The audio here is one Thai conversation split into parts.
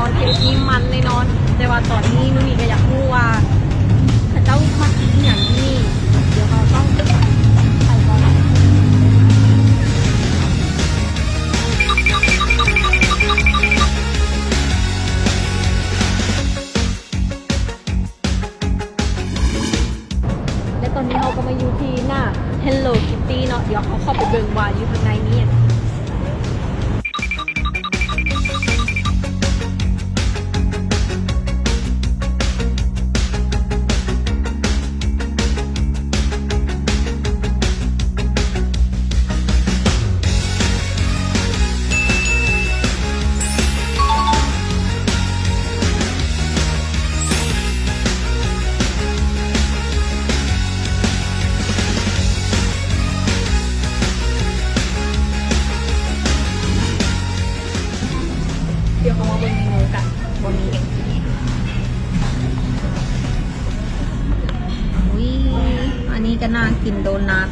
อนเทปนี้มันแน่นอนแต่ว่าตอนนี้นุ่นนี่ก็อยากรู้ว่าถ้าเจ้ามากินอย่างนี้เดี๋ยวเราต้องใส่ก่อนและตอนนี้เราก็มาอยู่ที่หน้า Hello Kitty เนาะเดี๋ยวเขาเข้าไปเบิ่งว่าอยู่ข้างในนี้เดี๋ยวเขามาเบิ่งเมนูกันบนนี้อุ้ยอันนี้ก็น่ากินโดนัท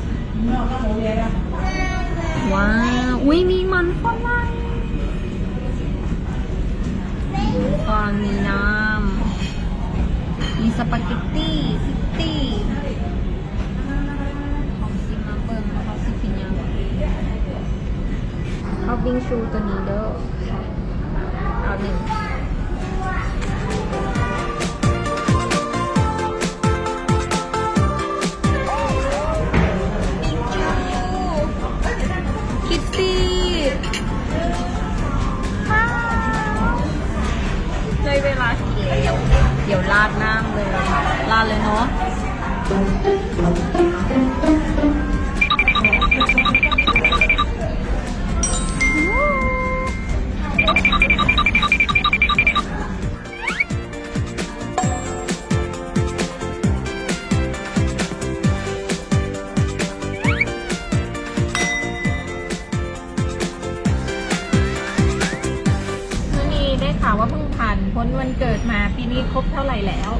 ว้าวอุ้ยมีมันฝรั่งก็มีน้ำมีสปาเกตตี้ซิตี้เขาซิมาเบิ่งเขาซิปิญญาเขาบิงชูตัวนี้เด้อเอาหนึ่งคิตตี้เลยเวลาเดี๋ยวราดน้ำเลยราดเลยเนาะข่าวว่าเพิ่งผ่านพ้นวันเกิดมาปีนี้ครบเท่าไหร่แล้ว15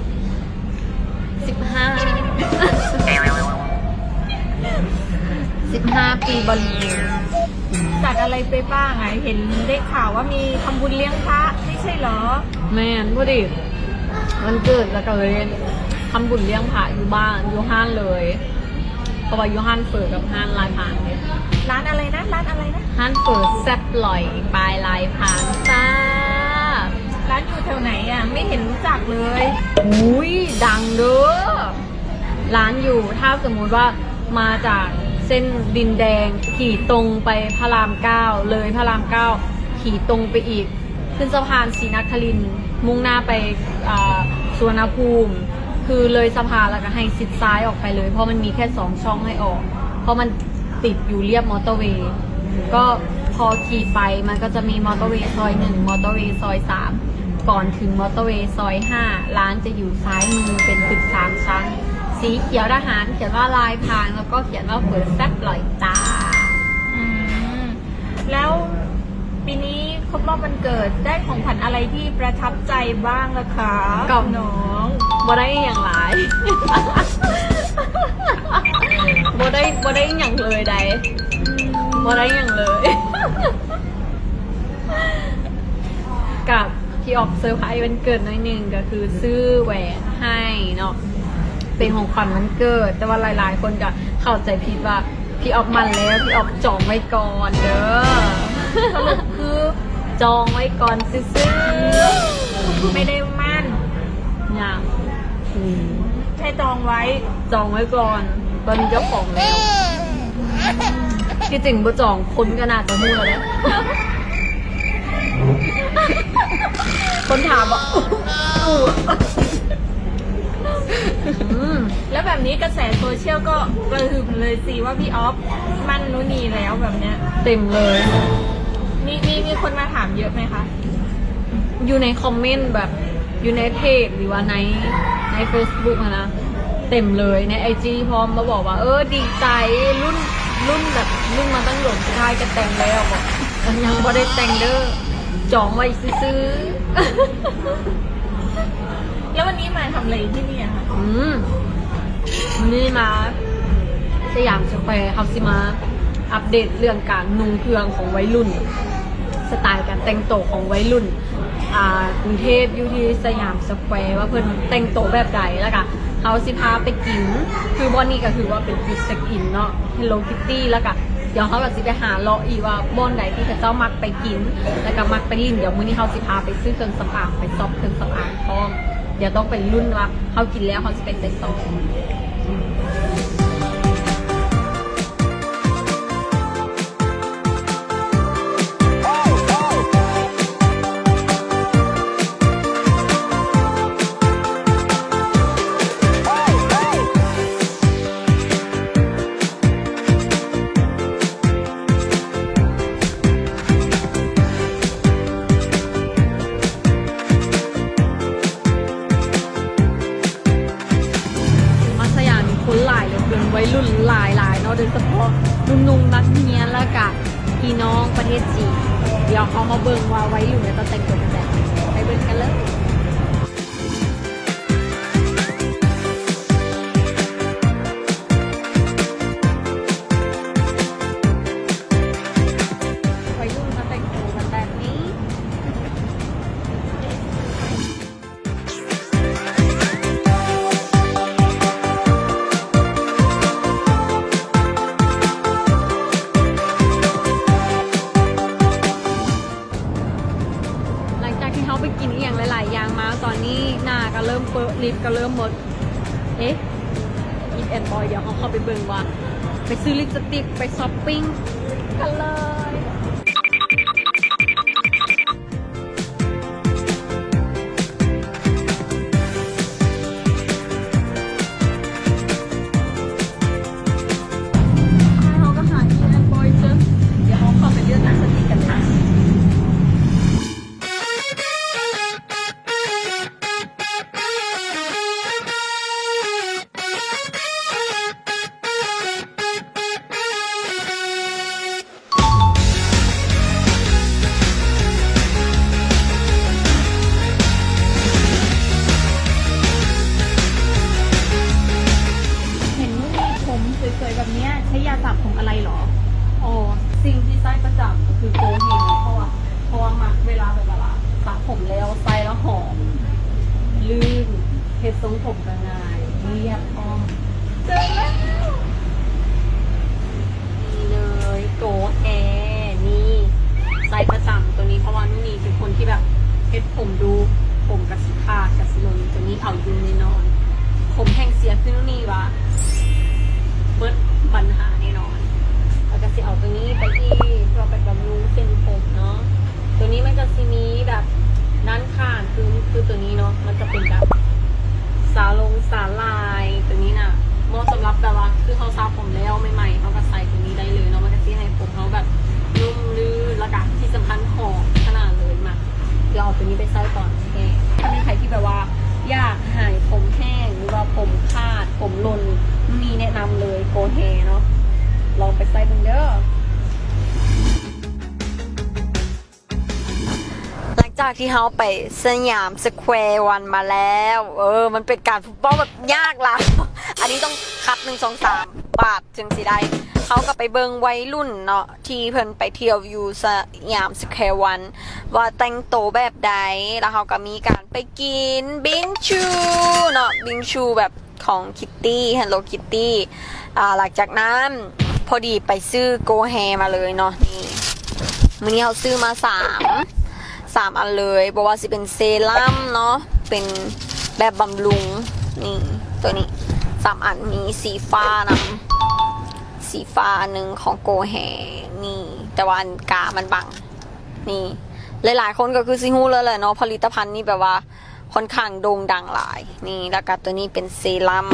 ปีบอลลูนจัดอะไรไปบ้างไงเห็นได้ข่าวว่ามีทำบุญเลี้ยงพระไม่ใช่เหรอแม่นพูดดิวันเกิดแล้วก็เลยทำบุญเลี้ยงพระอยู่บ้านอยู่ห้านเลยเพราะว่าอยู่ห้านเปิดกับห้านลายพานเนี่ยร้านอะไรนะห้านเปิดแซ่บลอยปลายลายพานจ้าร้านอยู่แถวไหนอ่ะไม่เห็นรู้จักเลยอุ้ยดังเด้อร้านอยู่ถ้าสมมุติว่ามาจากเส้นดินแดงขี่ตรงไปพระราม 9เลยพระราม 9ขี่ตรงไปอีกขึ้นสะพานศรีนครินทร์มุ่งหน้าไปสุวรรณภูมิคือเลยสะพานแล้วก็ให้ชิดซ้ายออกไปเลยเพราะมันมีแค่2 ช่องให้ออกเพราะมันติดอยู่เรียบมอเตอร์เวย์ก็พอขี่ไปมันก็จะมีมอเตอร์เวย์ซอย 1มอเตอร์เวย์ซอย 3ก่อนถึงมอเตอร์เวย์ซอย 5ร้านจะอยู่ซ้ายมือเป็นตึก3 ชั้นสีเขียวทหารเขียนว่าลายพรางแล้วก็เขียนว่าเปิดแซ่บลอยตาแล้วปีนี้ครบรอบวันเกิดได้ของขวัญอะไรที่ประทับใจบ้างล่ะคะกับน้องบ่ได้อย่างไร บ่ได้อย่างเลยใดบ่ได้อย่างเลย กับพี่ออกเซอร์ไพรส์วันเกิดน้อยหนึ่งก็คือซื้อแหวนให้เนาะเป็นของขวัญวันเกิดแต่ว่าหลายๆคนก็เข้าใจผิดว่าพี่ออกมันแล้วพี่ออกจองไว้ก่อนเด้อสรุปคือจองไว้ก่อนซื้อไม่ได้มั่นอย่างแค่จองไว้ก่อนตอนนี้เจ้าของแล้วที่จริงบ่จองคนก็น่าจะรู้แล้วคนถามบอกแล้วแบบนี้กระแสโซเชียลก็กระหึ่มเลยสิว่าพี่ออฟมั่นนู่นนี่แล้วแบบเนี้ยเต็มเลยมีคนมาถามเยอะไหมคะอยู่ในคอมเมนต์แบบอยู่ในเพจหรือว่าใน Facebook นะเต็มเลยใน IG พร้อมมาบอกว่าดีใจรุ่นแบบรุ่นมาตั้งหลวงชายกันแต่งแล้วบอกยังบ่ได้แต่งเด้อจองไว้ซื้อแล้ววันนี้มาทำอะไรที่นี่อะคะวันนี้มาสยามสแควร์เขาสิมาอัปเดตเรื่องการนุ่งเครื่องของวัยรุ่นสไตล์การแต่งตัวของวัยรุ่น กรุงเทพอยู่ที่สยามสแควร์ว่าเพิ่นแต่งตัวแบบใดแล้วก็เขาสิพาไปกินคือบอนนี้ก็คือว่าเป็นจุดเช็คอินเนาะ Hello Kitty แล้วก็เดี๋ยวเขาก็สิไปหาเลาะอีว่าบอนใดที่เขาเจ้ามักไปกินแล้วก็มักไปลิ้นเดี๋ยวมื้อนี้เขาสิพาไปซื้อเครื่องสำอางไปช็อปเครื่องสำอางพร้อมเดี๋ยวต้องไปรุ่นว่าเขากินแล้วเขาสิเป็นเซ็ตต่อวัยรุ่นหลายเนาะโดยเฉพาะนุ่งนักเรียนแล้วก็พี่น้องประเทศจีนเดี๋ยวเขามาเบิ่งว่าวัยรุ่นเนี่ยจะแต่งตัวแบบไหนไปเบิ่งกันเลยวัยรุ่นมาแต่งตัวกันแบบนี้ไปกินอย่างหลายๆอย่างมาตอนนี้หน้าก็เริ่มเปิดลิปก็เริ่มหมดอีฟแอนบอยเดี๋ยวเขาเข้าไปเบิ่งว่าไปซื้อลิปสติกไปช้อปปิ้งกันเลยเขาก็หาอีฟแอนบอยเจอเดี๋ยวเขาเข้าไปเลือกลิปสติกกันนะสวยๆแบบนี้ใช้ยาสระผมอะไรหรออ๋อสิ่งที่ใช้ประจำก็คือโกเฮงเพราะว่ามักเวลาแบบว่าสระผมแล้วใส่แล้วหอมลื่นเฮ็ดทรงผมก็ง่ายเรียบอ้อมเจอแล้วนี่เลยโกเฮนี่ใช้ประจำตัวนี้เพราะว่านุ่นนี่เป็นคนที่แบบเฮ็ดผมดูผมกระสิขาดกระสิลนตัวนี้เอาอยู่แน่นอนผมแห้งเสียขึ้นนุ่นนี่วะเบิดปัญหาแน่นอนเราจะเอาตัวนี้ไปที่เพื่อไปบำรุงเส้นผมเนาะตัวนี้มันจะมีแบบด้านข้างคือตัวนี้เนาะมันจะเป็นแบบสาลายตัวนี้น่ะเหมาะสำหรับแบบว่าคือเขาซาผมแล้วใหม่ๆเขาก็ใส่ตัวนี้ได้เลยเนาะมันจะให้ผมเขาแบบนุ่มลื่นและกันที่สำคัญหอมขนาดเลยมาเดี๋ยวเอาตัวนี้ไปใส่ก่อนโอเคถ้าเป็นใครที่แบบว่าอยากหายผมแห้งหรือว่าผมขาดผมหล่นมีแนะนำเลยโกเฮเนาะลองไปใส่ดูเด้อหลังจากที่เขาไปสยามสแควร์วันมาแล้วมันเป็นการฟุตบอลแบบยากละอันนี้ต้องคัด1 2 3 บาทจึงสิได้เขาก็ไปเบิงวัยรุ่นเนาะที่เพิ่นไปเที่ยวอยู่สยามสแควร์วันว่าแต่งโตแบบใดแล้วเขาก็มีการไปกินบิงชูเนาะบิงชูแบบของคิตตี้ Hello Kitty หลังจากนั้นพอดีไปซื้อโกแฮมาเลยเนาะนี่มื้อนี้เขาซื้อมา3อันเลยบอกว่าสิเป็นเซรั่มเนาะเป็นแบบบำรุงนี่ตัวนี้3อันมีสีฟ้านำสีฟ้าหนึ่งของโกแฮนี่แต่ว่าอันกามันบังนี่หลายๆคนก็คือซิฮู้เลยแหละเนาะผลิตภัณฑ์นี้แบบว่าค่อนข้างโด่งดังหลายนี่แล้วก็ตัวนี้เป็นเซรั่ม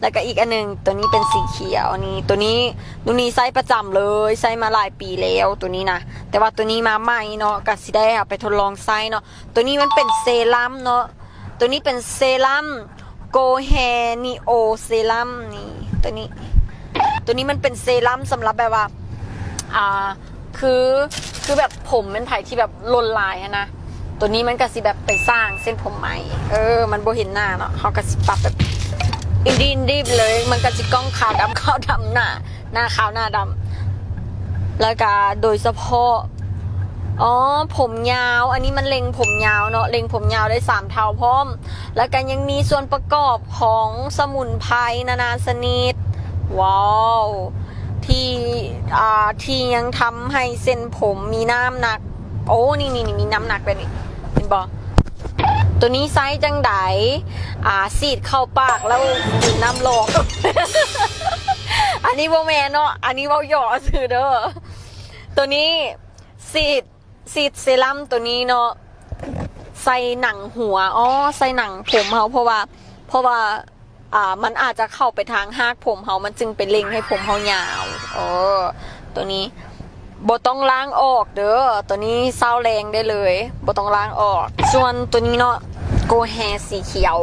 แล้วก็อีกอันนึงตัวนี้เป็นสีเขียวนี่ตัวนี้ใช้ประจำเลยใช้มาหลายปีแล้วตัวนี้นะแต่ว่าตัวนี้มาใหม่เนาะก็สิได้เอาไปทดลองใช้เนาะตัวนี้มันเป็นเซรั่มเนาะตัวนี้เป็นเซรั่มโกแฮนิโอเซรั่มนี่ตัวนี้มันเป็นเซรั่มสำหรับแบบว่าคือแบบผมเป็นไผ่ที่แบบลนลายนะตัวนี้มันก็สิแบบไปสร้างเส้นผมใหม่มันโบเห็นหน้าเนาะเขาก็สิปรับแบบอินดี้เลยมันก็สิก้องขาวดำหน้าขาวหน้าดำแล้วก็โดยเฉพาะ อ๋อผมยาวอันนี้มันเล็งผมยาวเนาะเล็งผมยาวได้3เท่าพร้อมแล้วกันยังมีส่วนประกอบของสมุนไพรนานาชนิดว้าวที่ยังทำให้เส้นผมมีน้ำหนักโอ้นี่มีน้ำหนักเลยนี่เห็นบ่ตัวนี้ไซส์จังไดซีดเข้าปากแล้วกินน้ำลง อันนี้โบแมนเนาะอันนี้เว้าหยอกซื่อเด้อตัวนี้ซีดเซรั่มตัวนี้เนาะใส่หนังหัวใส่หนังผมเขาเพราะว่ามันอาจจะเข้าไปทางหากผมเขามันจึงเป็นเล็งให้ผมเขายาวตัวนี้บ่ต้องล้างออกเด้อตัวนี้เศร้าแรงได้เลยบ่ต้องล้างออกส่วนตัวนี้เนาะโกแฮสีเขียว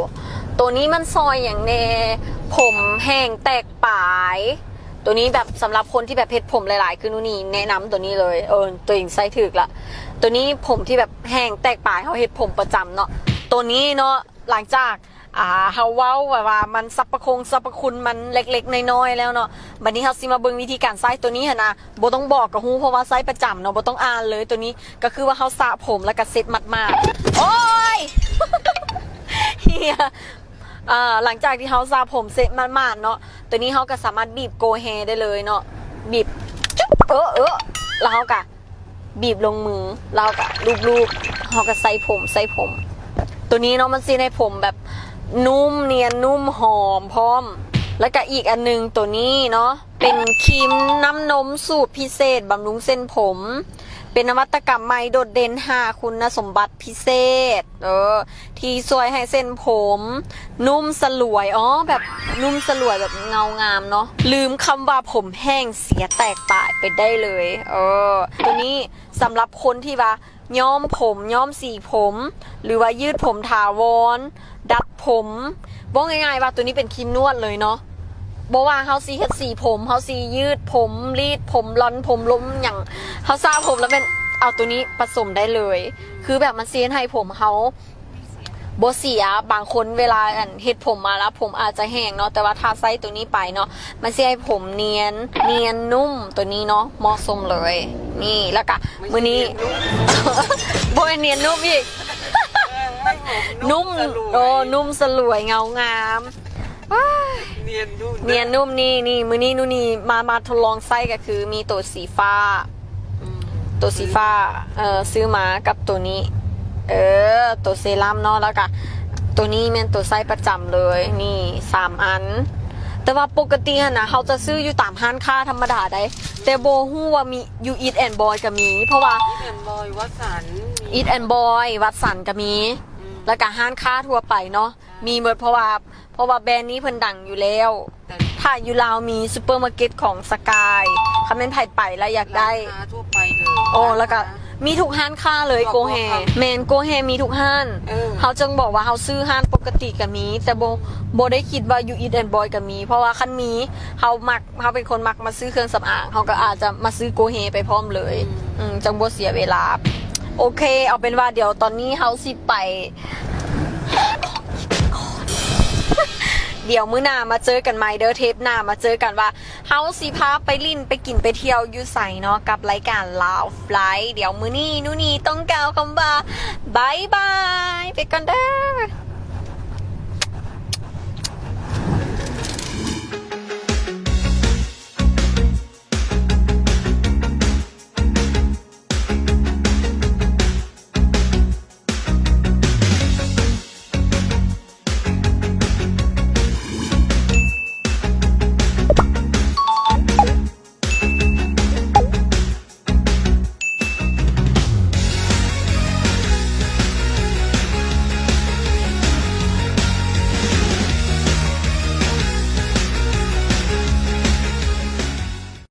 ตัวนี้มันซอยอย่างแน่ผมแห้งแตกปลายตัวนี้แบบสำหรับคนที่แบบเพชรผมหลายๆคือนู่นนี่แนะนำตัวนี้เลยตัวเองใส่ถึกละตัวนี้ผมที่แบบแห้งแตกปลายเขาเฮ็ดผมประจำเนาะตัวนี้เนาะหลังจากเฮาเว้าว่ามันสรรพคุณมันเล็กๆน้อยๆแล้วเนาะบัดนี้เฮาสิมาเบิ่งวิธีการใส่ตัวนี้หั่นนะบ่ต้องบอกกับฮู้เพราะว่าใส่ประจำเนาะบ่ต้องอ่านเลยตัวนี้ก็คือว่าเฮาสระผมแล้วก็เซ็ตมัดๆโอ้ย เฮียหลังจากที่เขาสระผมเสร็จมันๆเนาะตัวนี้เขาก็สามารถบีบโกแฮได้เลยเนาะบีบจุ๊บแล้วเขาก็บีบลงมือแล้วก็ลูบๆเขาก็ใส่ผมตัวนี้เนาะมันซีในผมแบบนุ่มเนียนนุ่มหอมพร้อมแล้วก็อีกอันนึงตัวนี้เนาะเป็นครีมน้ำนมสูตรพิเศษบำรุงเส้นผมเป็นนวัตกรรมใหม่โดดเด่น5คุณสมบัติพิเศษที่ช่วยให้เส้นผมนุ่มสลวยแบบนุ่มสลวยแบบเงางามเนาะลืมคำว่าผมแห้งเสียแตกปลายไปได้เลยตัวนี้สำหรับคนที่ว่าย้อมผมย้อมสีผมหรือว่ายืดผมถาวรดัดผมบอกง่ายๆว่าตัวนี้เป็นครีมนวดเลยเนาะบอกว่าเขาซีเฮ็ดสีผมเขาซียืดผมรีดผมร้อนผมล้มอย่างเขาซาผมแล้วเป็นเอาตัวนี้ผสมได้เลยคือแบบมันเซียนให้ผมเขาโบเสียบางคนเวลาเฮ็ดผมมาแล้วผมอาจจะแห้งเนาะแต่ว่าถ้าใส่ตัวนี้ไปเนาะมันเสียให้ผมเนียนนุ่มตัวนี้เนาะเหมาะสมเลยนี่แล้วก็มือนี้โบเนียนนุ่มอีกนุ่มนุ่มสลวยเงางามเนียนนุ่มนี่มือนี้นู่นนี่มาทดลองไส้ก็คือมีตัวสีฟ้าซื้อมากับตัวนี้ตัวเซรั่มเนาะแล้วก็ตัวนี้เป็นตัวไส้ประจำเลยนี่3อันแต่ว่าปกตินะเขาจะซื้ออยู่ตามห้างค้าธรรมดาได้แต่โบฮู้ว่ามียูอีทแอนด์บอยก็มีเพราะว่าวัดสันอีทแอนด์บอยวัดสันก็มีแล้วก็ห้างค้าทั่วไปเนาะมีหมดเพราะว่าแบรนด์นี้เพิ่นดังอยู่แล้วถ้าอยู่ลาวมีซูเปอร์มาร์เก็ตของสกายคำเป็นไผ่ไปแล้วอยากได้ทั่วไปเลยแล้วก็มีทุกห้างค้าเลยโกแฮแมนโกแฮมีทุกห้างเขาจึงบอกว่าเขาซื้อห้างปกติก็มีแต่โบได้คิดว่ายูอีทแอนด์บอยก็มีเพราะว่าคันมีเขาเป็นคนมักมาซื้อเครื่องสำอางเขาก็อาจจะมาซื้อโกแฮไปพร้อมเลยจังโบเสียเวลาโอเคเอาเป็นว่าเดี๋ยวตอนนี้เขาสิไปเดี๋ยวมื้อหน้ามาเจอกันใหม่เด้อเทปหน้ามาเจอกันว่าเฮาสิพาไปลิ้นไปกินไปเที่ยวอยู่ไสเนาะกับรายการลาวไฟล์เดี๋ยวมื้อนี้นู่นนี่ต้องกล่าวคำว่าบายบายไปกันเด้อ